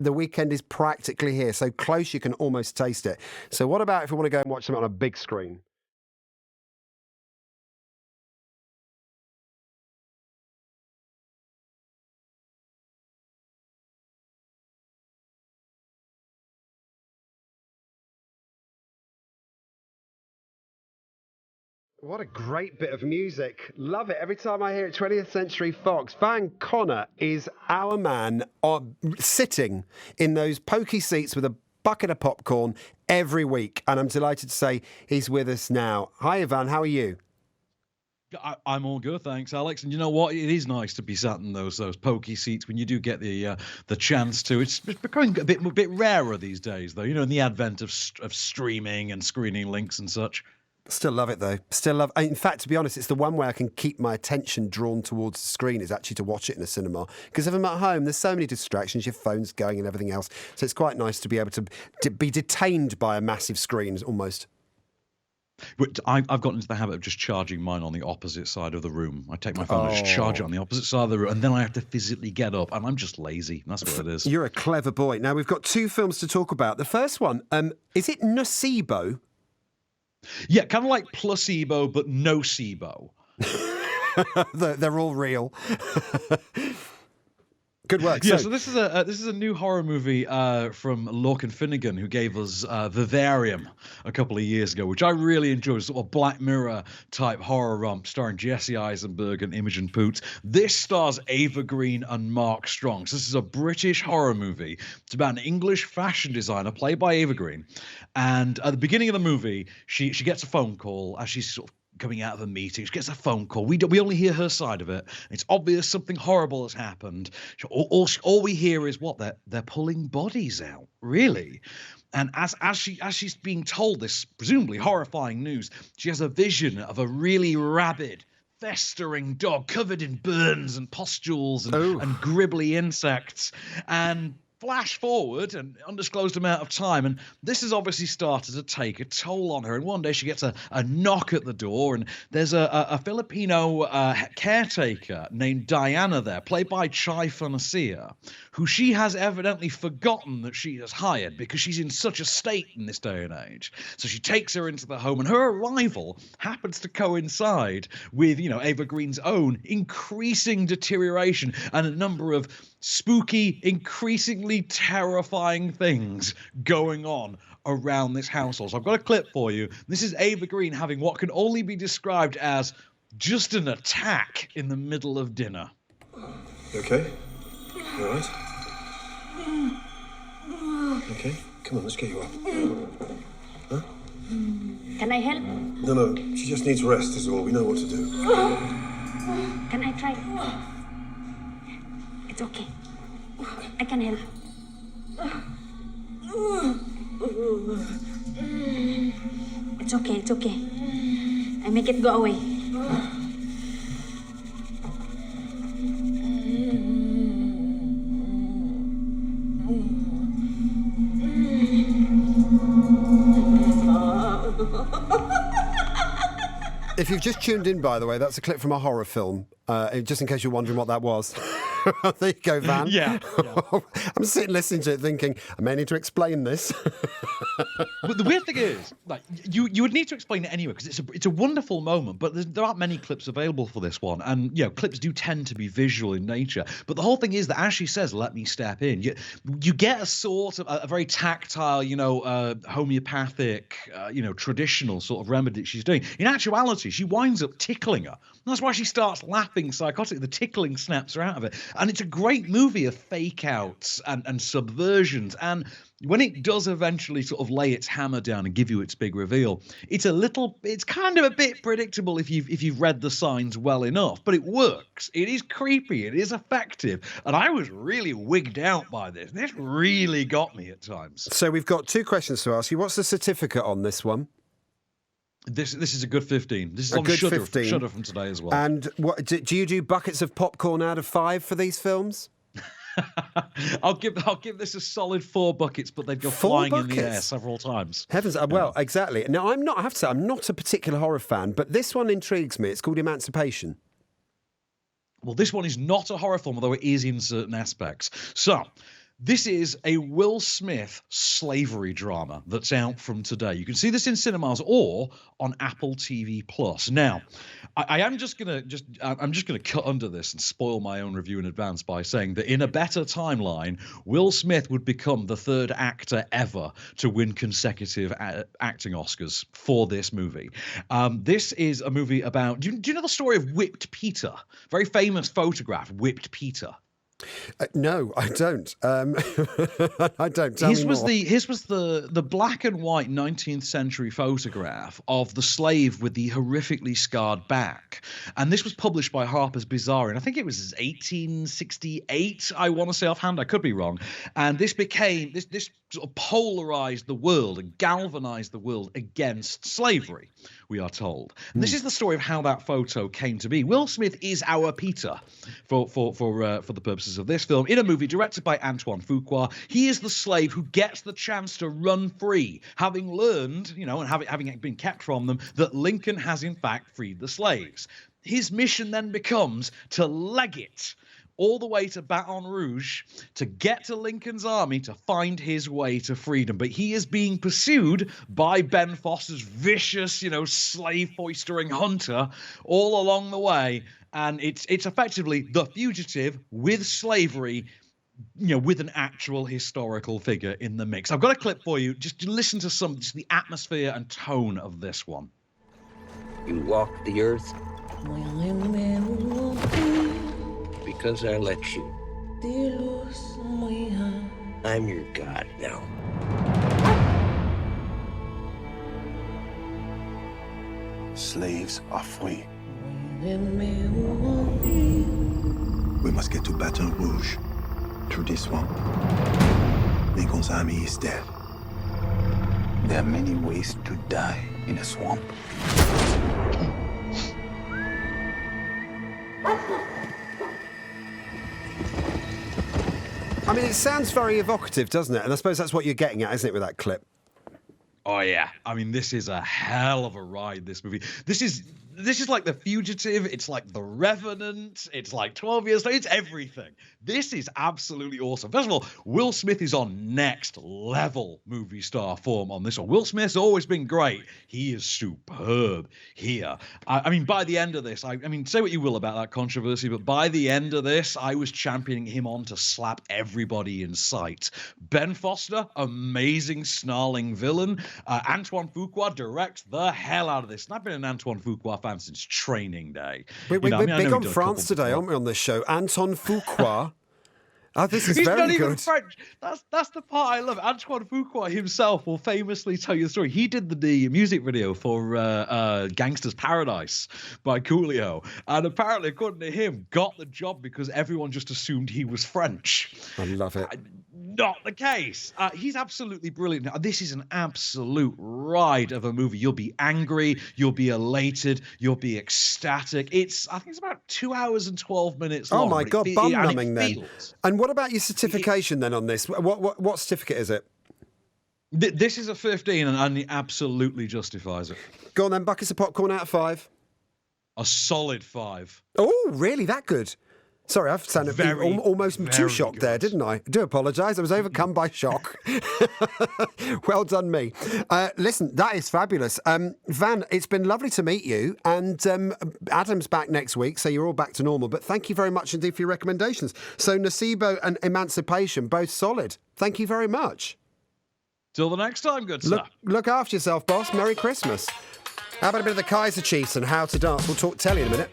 The weekend is practically here, so close you can almost taste it. So what about if we want to go and watch something on a big screen? What a great bit of music. Love it. Every time I hear it, 20th Century Fox. Van Connor is our man sitting in those pokey seats with a bucket of popcorn every week. And I'm delighted to say he's with us now. Hi, Van. How are you? I'm all good, thanks, Alex. And you know what? It is nice to be sat in those pokey seats when you do get the chance to. It's becoming a bit rarer these days, though. You know, in the advent of streaming and screening links and such. Still love it, though. Still love. In fact, to be honest, it's the one way I can keep my attention drawn towards the screen is actually to watch it in a cinema. Because if I'm at home, there's so many distractions. Your phone's going and everything else. So it's quite nice to be able to be detained by a massive screen, almost. But I've gotten into the habit of just charging mine on the opposite side of the room. I take my phone and just charge it on the opposite side of the room, and then I have to physically get up, and I'm just lazy. That's what it is. You're a clever boy. Now, we've got two films to talk about. The first one, is it Nocebo? Yeah, kind of like placebo, but nocebo. They're all real. Good work. Yeah, so this is a new horror movie from Lorcan Finnegan, who gave us Vivarium a couple of years ago, which I really enjoyed. Sort of Black Mirror type horror romp starring Jesse Eisenberg and Imogen Poots. This stars Ava Green and Mark Strong. So this is a British horror movie. It's about an English fashion designer played by Ava Green, and at the beginning of the movie, she gets a phone call as she's sort of coming out of a meeting. She gets a phone call. We only hear her side of it. It's obvious something horrible has happened. All we hear is what they're pulling bodies out, really. And as she's being told this presumably horrifying news, she has a vision of a really rabid, festering dog covered in burns and pustules and gribbly insects. And flash forward an undisclosed amount of time, and this has obviously started to take a toll on her. And one day she gets a knock at the door, and there's a Filipino caretaker named Diana there, played by Chai Fonacia, who she has evidently forgotten that she has hired because she's in such a state in this day and age. So she takes her into the home, and her arrival happens to coincide with, Ava Green's own increasing deterioration and a number of spooky, increasingly terrifying things going on around this household. So I've got a clip for you. This is Ava Green having what can only be described as just an attack in the middle of dinner. You okay? You all right? Okay, come on, let's get you up. Huh? Can I help? No, she just needs rest is all. We know what to do. Can I try? It's okay. I can help. It's okay. I make it go away. If you've just tuned in, by the way, that's a clip from a horror film, just in case you're wondering what that was. There you go, Van. Yeah. I'm sitting listening to it thinking, I may need to explain this. But the weird thing is, like, you would need to explain it anyway, because it's a wonderful moment, but there aren't many clips available for this one. And, clips do tend to be visual in nature. But the whole thing is that as she says, let me step in, you get a sort of a very tactile, homeopathic, traditional sort of remedy she's doing. In actuality, she winds up tickling her. And that's why she starts laughing psychotically. The tickling snaps her out of it. And it's a great movie of fake outs and subversions. And when it does eventually sort of lay its hammer down and give you its big reveal, it's kind of a bit predictable if you've read the signs well enough, but it works. It is creepy. It is effective. And I was really wigged out by this. This really got me at times. So we've got two questions to ask you. What's the certificate on this one? This is a good 15. This is on Shudder from today as well. And what do you do buckets of popcorn out of 5 for these films? I'll give this a solid 4 buckets, but they'd go flying in the air several times. Heavens, well, exactly. Now, I have to say, I'm not a particular horror fan, but this one intrigues me. It's called Emancipation. Well, this one is not a horror film, although it is in certain aspects. So, This is a Will Smith slavery drama that's out from today. You can see this in cinemas or on Apple TV Plus. Now, I'm just gonna cut under this and spoil my own review in advance by saying that in a better timeline, Will Smith would become the third actor ever to win consecutive acting Oscars for this movie. This is a movie about. Do you know the story of Whipped Peter? Very famous photograph, Whipped Peter. No, I don't. I don't. Tell me more. His was the black and white 19th century photograph of the slave with the horrifically scarred back, and this was published by Harper's Bazaar, and I think it was 1868. I want to say offhand, I could be wrong. And this became this sort of polarized the world and galvanized the world against slavery, we are told. And this is the story of how that photo came to be. Will Smith is our Peter for the purposes of this film in a movie directed by Antoine Fuqua. He is the slave who gets the chance to run free, having learned, and having been kept from them, that Lincoln has in fact freed the slaves. His mission then becomes to leg it all the way to Baton Rouge to get to Lincoln's army to find his way to freedom. But he is being pursued by Ben Foster's vicious, slave-foistering hunter all along the way. And it's effectively The Fugitive with slavery, with an actual historical figure in the mix. I've got a clip for you. Just listen to just the atmosphere and tone of this one. You walk the earth because I let you. I'm your god now. Slaves are free. We must get to Baton Rouge through this swamp. Lincoln's army is dead. There are many ways to die in a swamp. I mean, it sounds very evocative, doesn't it? And I suppose that's what you're getting at, isn't it, with that clip? Oh, yeah. I mean, this is a hell of a ride, this movie. This is like The Fugitive. It's like The Revenant. It's like 12 Years Later. It's everything. This is absolutely awesome. First of all, Will Smith is on next level movie star form on this one. Will Smith's always been great. He is superb here. I mean, by the end of this, I mean, say what you will about that controversy, but by the end of this, I was championing him on to slap everybody in sight. Ben Foster, amazing snarling villain. Antoine Fuqua directs the hell out of this. And I've been an Antoine Fuqua fan since Training Day. We're big on France today, aren't we, on this show? Antoine Fuqua. Oh, this is He's very not good. even French. That's the part I love. Antoine Fuqua himself will famously tell you the story. He did the music video for Gangster's Paradise by Coolio. And apparently, according to him, got the job because everyone just assumed he was French. I love it. Not the case. He's absolutely brilliant. This is an absolute ride of a movie. You'll be angry. You'll be elated. You'll be ecstatic. I think it's about 2 hours and 12 minutes long. Oh, my God. Bum-numbing then. Feels. And what about your certification then on this? What certificate is it? This is a 15 and it absolutely justifies it. Go on then, buckets of popcorn out of 5. A solid 5. Oh, really? That good? Sorry, I've sounded almost too shocked there, didn't I? I do apologise. I was overcome by shock. Well done, me. Listen, that is fabulous. Van, it's been lovely to meet you. And Adam's back next week, so you're all back to normal. But thank you very much indeed for your recommendations. So Nocebo and Emancipation, both solid. Thank you very much. Till the next time, good sir. Look after yourself, boss. Merry Christmas. How about a bit of the Kaiser Chiefs and How to Dance? We'll talk telly in a minute.